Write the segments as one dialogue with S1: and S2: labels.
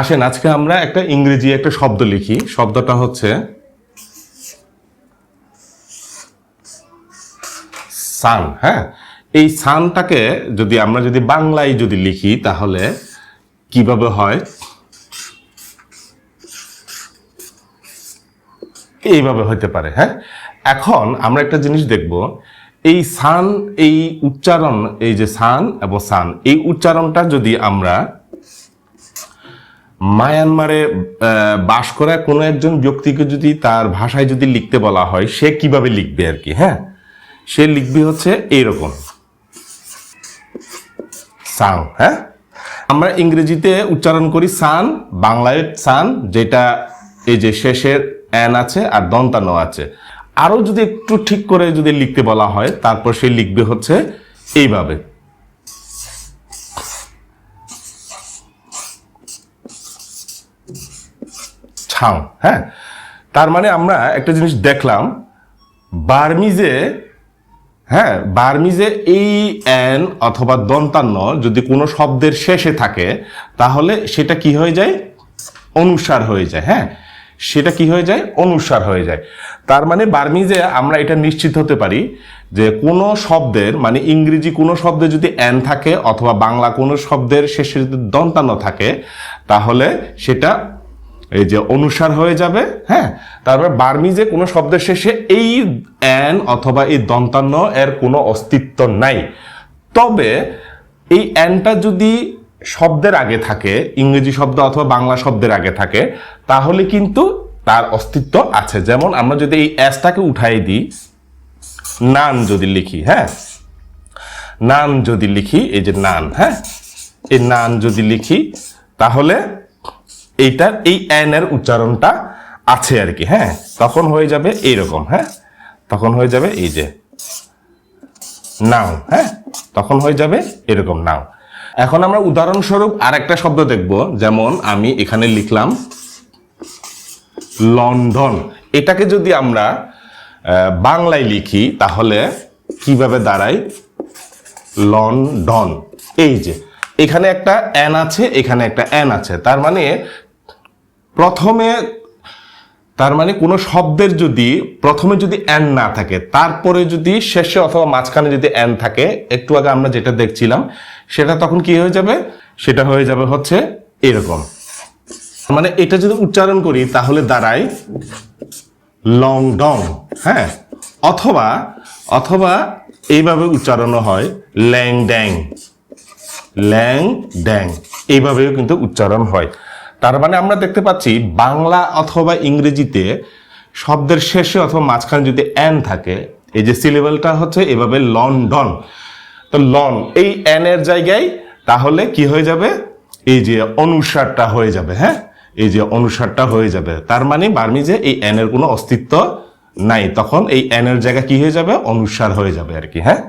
S1: আসেন আজকে আমরা একটা ইংরেজি একটা শব্দ লিখি। শব্দটা হচ্ছে সান। হ্যাঁ, এই সানটাকে যদি আমরা বাংলায় লিখি তাহলে কিভাবে হয়, এইভাবে হতে পারে। হ্যাঁ, এখন আমরা একটা জিনিস দেখব, এই সান, এই উচ্চারণ, এই যে সান এবং সান, এই উচ্চারণটা যদি আমরা মায়ানমারে বাস করা কোনো একজন ব্যক্তিকে যদি তার ভাষায় লিখতে বলা হয়, সে কিভাবে লিখবে আর কি। হ্যাঁ, সে লিখবে হচ্ছে এইরকম সান। হ্যাঁ, আমরা ইংরেজিতে উচ্চারণ করি সান, বাংলায় সান, যেটা এই যে শেষের এন আছে আর দন্তান্ন আছে। আরো যদি একটু ঠিক করে লিখতে বলা হয়, তারপর সে লিখবে হচ্ছে এইভাবে ছাও। হ্যাঁ, তার মানে আমরা একটা জিনিস দেখলাম, বার্মিজে, হ্যাঁ, বার্মিজে এই এন অথবা দন্তান্ন যদি কোনো শব্দের শেষে থাকে, তাহলে সেটা কি হয়ে যায়, অনুস্বার হয়ে যায়। হ্যাঁ, সেটা কি হয়ে যায়, অনুস্বার হয়ে যায়। তার মানে বার্মিজে আমরা এটা নিশ্চিত হতে পারি যে কোনো শব্দের, মানে ইংরেজি কোনো শব্দে যদি এন থাকে অথবা বাংলা কোনো শব্দের শেষে যদি দন্তান্ন থাকে, তাহলে সেটা এই যে অনুস্বার হয়ে যাবে। হ্যাঁ, তারপর বার্মিজে কোনো শব্দের শেষে এই এন অথবা এই দন্তান্ন এর কোনো অস্তিত্ব নাই। তবে এই এনটা যদি শব্দের আগে থাকে, ইংরেজি শব্দ অথবা বাংলা শব্দের আগে থাকে, তাহলে কিন্তু তার অস্তিত্ব আছে। যেমন আমরা যদি এই এসটাকে উঠাই দিই, নান যদি লিখি, হ্যাঁ, নান যদি লিখি, এই যে নান, হ্যাঁ, এই নান যদি লিখি, তাহলে এইটার এই এন এর উচ্চারণটা আছে আর কি। হ্যাঁ, তখন হয়ে যাবে এইরকম। হ্যাঁ, তখন হয়ে যাবে এই যে নাও। হ্যাঁ, তখন হয়ে যাবে এরকম নাও। এখন আমরা উদাহরণস্বরূপ আর একটা শব্দ দেখব। যেমন আমি এখানে লিখলাম লন্ডন। এটাকে যদি আমরা বাংলায় লিখি তাহলে কিভাবে দাঁড়ায়, লন্ডন। এই যে এখানে একটা এন আছে, এখানে একটা এন আছে, তার মানে প্রথমে, তার মানে কোনো শব্দের যদি প্রথমে এন না থাকে, তারপরে শেষে অথবা মাঝখানে এন থাকে, একটু আগে আমরা যেটা দেখছিলাম, সেটা তখন কি হয়ে যাবে, সেটা হয়ে যাবে হচ্ছে এরকম। মানে এটা যদি উচ্চারণ করি তাহলে দাঁড়ায় লংডং। হ্যাঁ, অথবা অথবা এইভাবে উচ্চারণ হয় ল্যাং ড্যাং, ল্যাং ড্যাং, এইভাবেও কিন্তু উচ্চারণ হয়। তার মানে আমরা দেখতে পাচ্ছি বাংলা অথবা ইংরেজিতে শব্দের শেষে অথবা মাঝখানে এন থাকে, এই যে সিলেবলটা হচ্ছে এভাবে লন্ডন। তো লন, এই এন এর জায়গায় তাহলে কি হয়ে যাবে, এই যে অনুস্বারটা হয়ে যাবে। হ্যাঁ, এই যে অনুস্বারটা হয়ে যাবে। তার মানে বার্মিজে এই এন এর কোনো অস্তিত্ব নাই, তখন এই এন এর জায়গা কি হয়ে যাবে, অনুস্বার হয়ে যাবে আর কি। হ্যাঁ,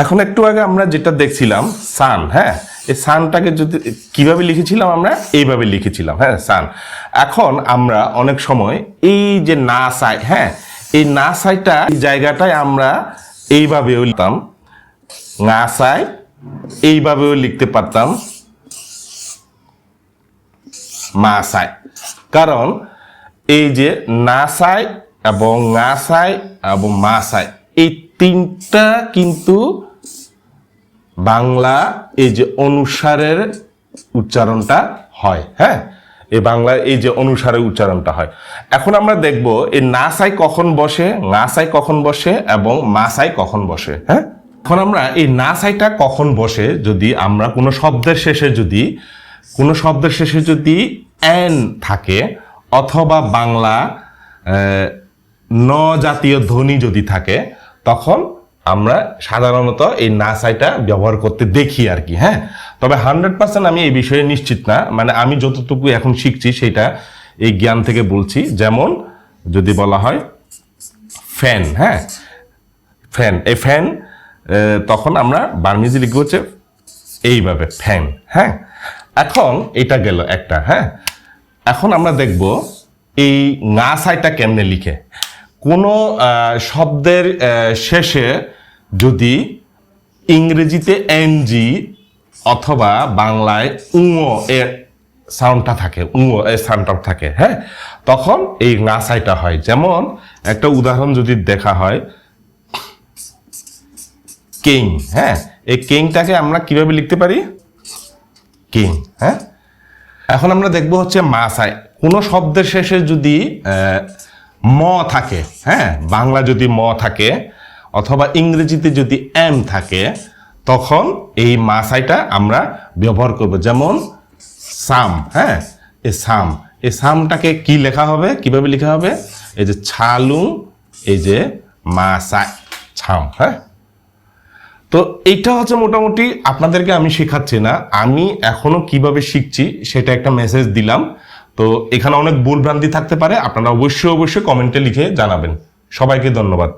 S1: এখন একটু আগে আমরা যেটা দেখছিলাম সান। হ্যাঁ, এই সানটাকে কিভাবে লিখেছিলাম, আমরা এইভাবে লিখেছিলাম। হ্যাঁ, সান। এখন আমরা অনেক সময় এই যে না সাই, হ্যাঁ, এই না সাইটা, এই জায়গাটায় আমরা এইভাবেও লিখতাম না সাই, এইভাবেও লিখতে পারতাম মা সাই। কারণ এই যে না সাই এবং না সাই এবং মা সাই, এই তিনটা কিন্তু বাংলা এই যে অনুসারের উচ্চারণটা হয়। হ্যাঁ, এই বাংলা এই যে অনুসারের উচ্চারণটা হয়। এখন আমরা দেখব এই না সাই কখন বসে, না সাই কখন বসে এবং মা সাই কখন বসে। হ্যাঁ, এখন আমরা এই না সাইটা কখন বসে, যদি আমরা কোনো শব্দের শেষে এন থাকে অথবা বাংলা ন জাতীয় ধ্বনি যদি থাকে, তখন আমরা সাধারণত এই না সাইটা ব্যবহার করতে দেখি আর কি। হ্যাঁ, তবে 100% আমি এই বিষয়ে নিশ্চিত না, মানে আমি যতটুকু এখন শিখছি সেটা এই জ্ঞান থেকে বলছি। যেমন যদি বলা হয় ফ্যান, হ্যাঁ, ফ্যান, এই ফ্যান, তখন আমরা বার্মিজে লিখবো হচ্ছে এইভাবে ফ্যান। হ্যাঁ, এখন এটা গেল একটা। হ্যাঁ, এখন আমরা দেখব এই না সাইটা কেমনে লিখে। কোনো শব্দের শেষে যদি ইংরেজিতে এনজি অথবা বাংলায় উঁ এর সাউন্ডটা থাকে সাউন্ডটা থাকে, হ্যাঁ, তখন এই নাসাইটা হয়। যেমন একটা উদাহরণ যদি দেখা হয়, কিং, হ্যাঁ, এই কিংটাকে আমরা কিভাবে লিখতে পারি? কিং, হ্যাঁ। এখন আমরা দেখবো হচ্ছে মাসাই। কোনো শব্দের শেষে যদি ম থাকে, হ্যাঁ, বাংলা যদি ম থাকে অথবা ইংরেজিতে যদি এম থাকে, তখন এই মাসাইটা আমরা ব্যবহার করব। যেমন সাম, হ্যাঁ, এই সামটাকে কি লেখা হবে, কিভাবে লেখা হবে? এই যে ছালুং, এই যে মাসাই, ছাম, হ্যাঁ। তো এইটা হচ্ছে মোটামুটি আপনাদেরকে আমি শেখাচ্ছি না, আমি এখনো কিভাবে শিখছি সেটা একটা মেসেজ দিলাম। তো এখানে অনেক ভুল ভ্রান্তি থাকতে পারে, আপনারা অবশ্যই কমেন্টে লিখে জানাবেন। সবাইকে ধন্যবাদ।